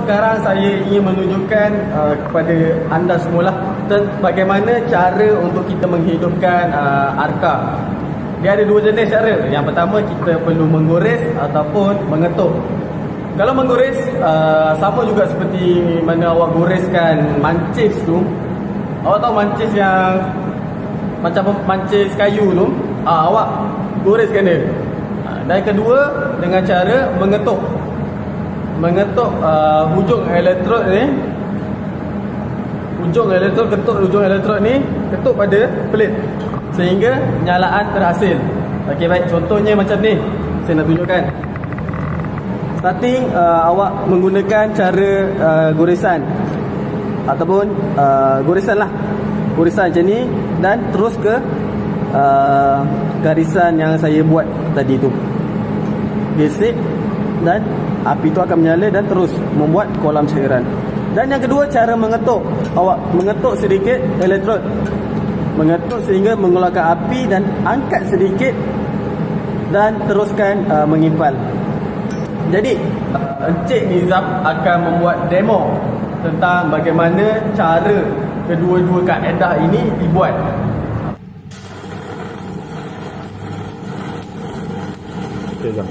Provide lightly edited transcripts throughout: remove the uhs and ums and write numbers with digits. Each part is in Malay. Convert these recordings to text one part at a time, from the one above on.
sekarang saya ingin menunjukkan kepada anda semua lah bagaimana cara untuk kita menghidupkan arka. Dia ada dua jenis cara. Yang pertama, kita perlu menggores ataupun mengetuk. Kalau menggores, sama juga seperti mana awak goreskan mancis tu. Awak tahu mancis yang macam mancis kayu tu, awak goreskan dia. Dan kedua, dengan cara mengetuk. Mengetuk hujung elektrod ni. Ketuk hujung elektrod ni, ketuk pada pelit sehingga penyalaan terhasil. Okey, baik, contohnya macam ni. Saya nak tunjukkan. Starting, awak menggunakan cara goresan ataupun goresan lah. Goresan macam ni dan terus ke garisan yang saya buat tadi tu. Gesek dan api tu akan menyala dan terus membuat kolam cairan. Dan yang kedua, cara mengetuk. Awak mengetuk sedikit elektrod, mengetuk sehingga mengeluarkan api dan angkat sedikit dan teruskan mengimpal. Jadi Encik Nizam akan membuat demo tentang bagaimana cara kedua-dua kaedah ini dibuat. Okay, jom.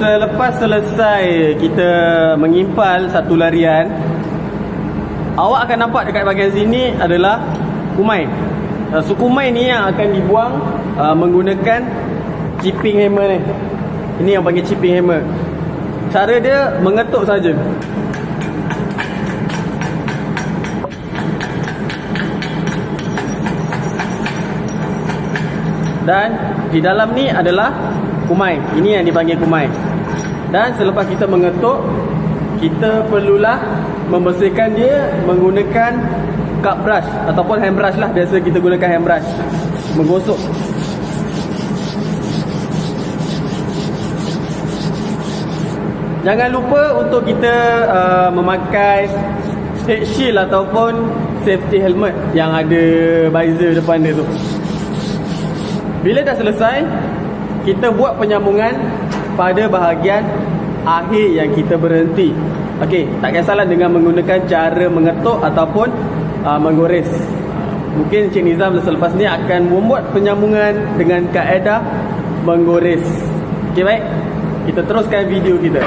Selepas selesai kita mengimpal satu larian, awak akan nampak dekat bahagian sini adalah kumai. So kumai ni yang akan dibuang menggunakan chipping hammer ni. Ini yang panggil chipping hammer. Cara dia mengetuk saja. Dan di dalam ni adalah kumai. Ini yang dipanggil kumai. Dan selepas kita mengetuk, kita perlulah membersihkan dia menggunakan cup brush ataupun hand brush lah. Biasa kita gunakan hand brush. Menggosok. Jangan lupa untuk kita memakai head shield ataupun safety helmet yang ada visor depan dia tu. Bila dah selesai, kita buat penyambungan pada bahagian akhir yang kita berhenti. Okey, tak kisahlah dengan menggunakan cara mengetuk ataupun menggores. Mungkin Encik Nizam selepas ni akan membuat penyambungan dengan kaedah menggores. Okey, baik. Kita teruskan video kita.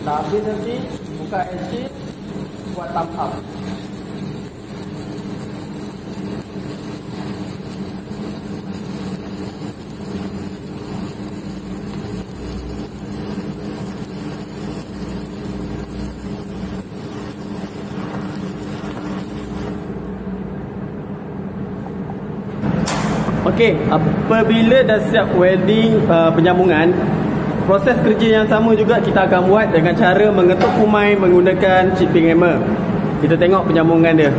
Dah habis nanti buka engine, buat thumb up. Okey, apabila dah siap welding penyambungan, proses kerja yang sama juga kita akan buat dengan cara mengetuk kumai menggunakan chipping hammer. Kita tengok penyambungan dia.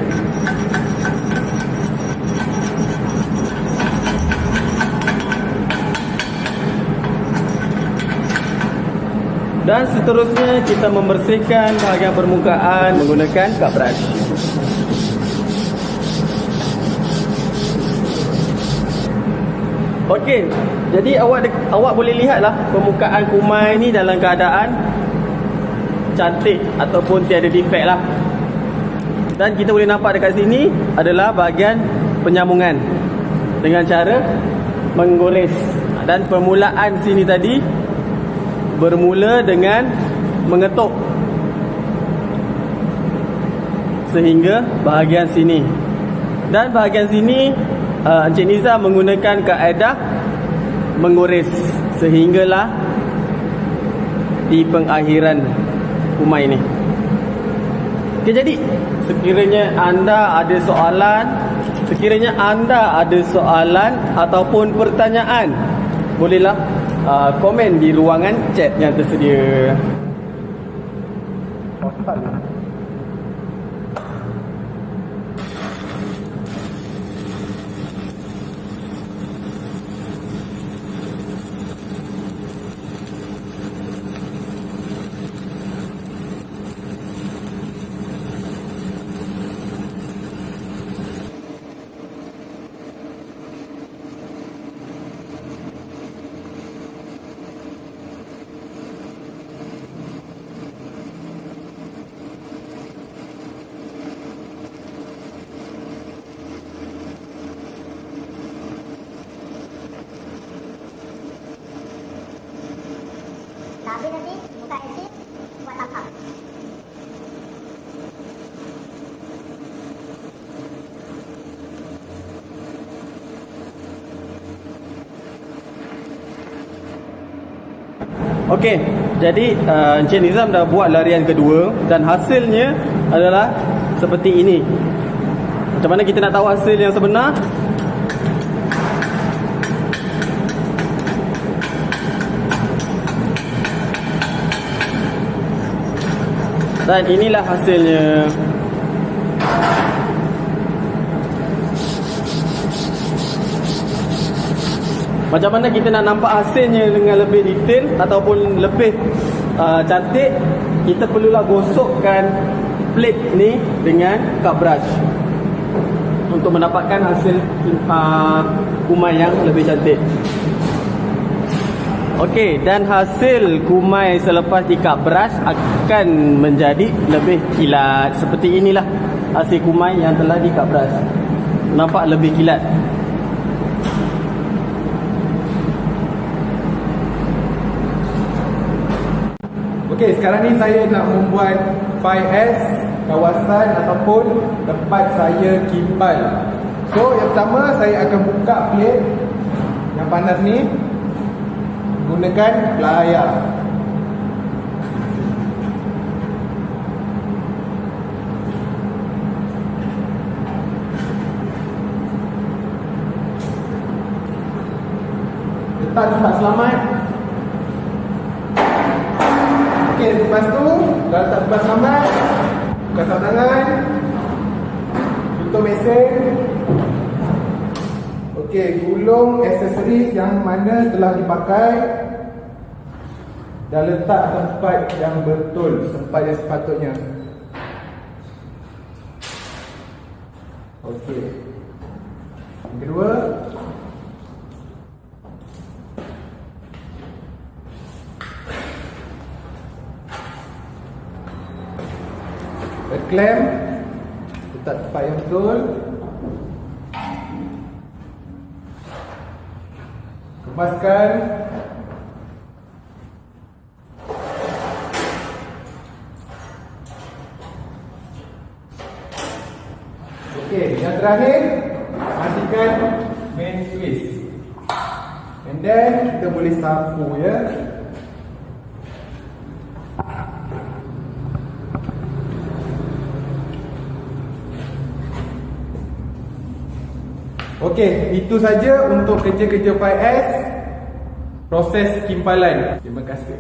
Dan seterusnya kita membersihkan bahagian permukaan menggunakan cut brush. Okey, jadi awak boleh lihatlah permukaan kumai ni dalam keadaan cantik ataupun tiada defect lah. Dan kita boleh nampak dekat sini adalah bahagian penyambungan dengan cara menggores. Dan permulaan sini tadi bermula dengan mengetuk sehingga bahagian sini. Dan bahagian sini Encik Nizam menggunakan kaedah menggores sehinggalah di pengakhiran kumai ni. Okay, jadi sekiranya anda ada soalan ataupun pertanyaan, bolehlah komen di ruangan chat yang tersedia. Tapi nanti buka engine, buat thumb up. Okey, jadi Encik Nizam dah buat larian kedua dan hasilnya adalah seperti ini. Macam mana kita nak tahu hasil yang sebenar? Dan inilah hasilnya. Macam mana kita nak nampak hasilnya dengan lebih detail ataupun lebih cantik, kita perlulah gosokkan plate ni dengan cut brush untuk mendapatkan hasil kumai yang lebih cantik. Okey, dan hasil kumai selepas di cut brush akan menjadi lebih kilat. Seperti inilah hasil kumai yang telah di cut brush. Nampak lebih kilat. Okey, sekarang ni saya nak membuat 5S kawasan ataupun tempat saya kimbal. So, yang pertama saya akan buka plate yang panas ni gunakan plier. Letak tempat selamat. Okey, lepas tu dah letak tempat selamat, buka sarung tangan, tutup mesin. Okey, gulung aksesoris yang mana telah dipakai dan letak tempat yang betul, tempat yang sepatutnya. Okey. Yang kedua, klem, letak tempat yang betul. Kepaskan. terakhir, matikan main switch. And then kita boleh sapu ya. Okey, itu saja untuk kerja-kerja 5S proses kimpalan. Terima kasih.